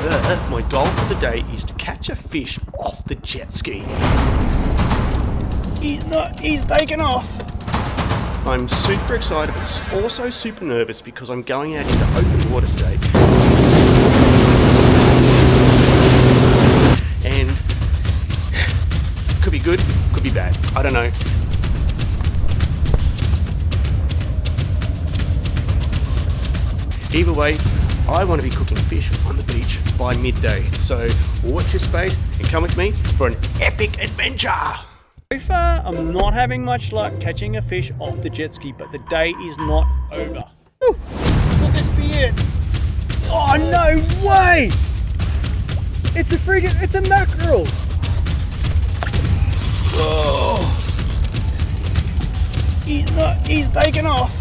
My goal for the day is to catch a fish off the jet ski. He's taken off. I'm super excited but also super nervous because I'm going out into open water today. And could be good, could be bad. I don't know. Either way, I want to be cooking fish on the beach by midday. So watch this space and come with me for an epic adventure. So far, I'm not having much luck catching a fish off the jet ski, but the day is not over. Woo! Will this be it? Oh, no way! It's a mackerel! Oh. He's taken off.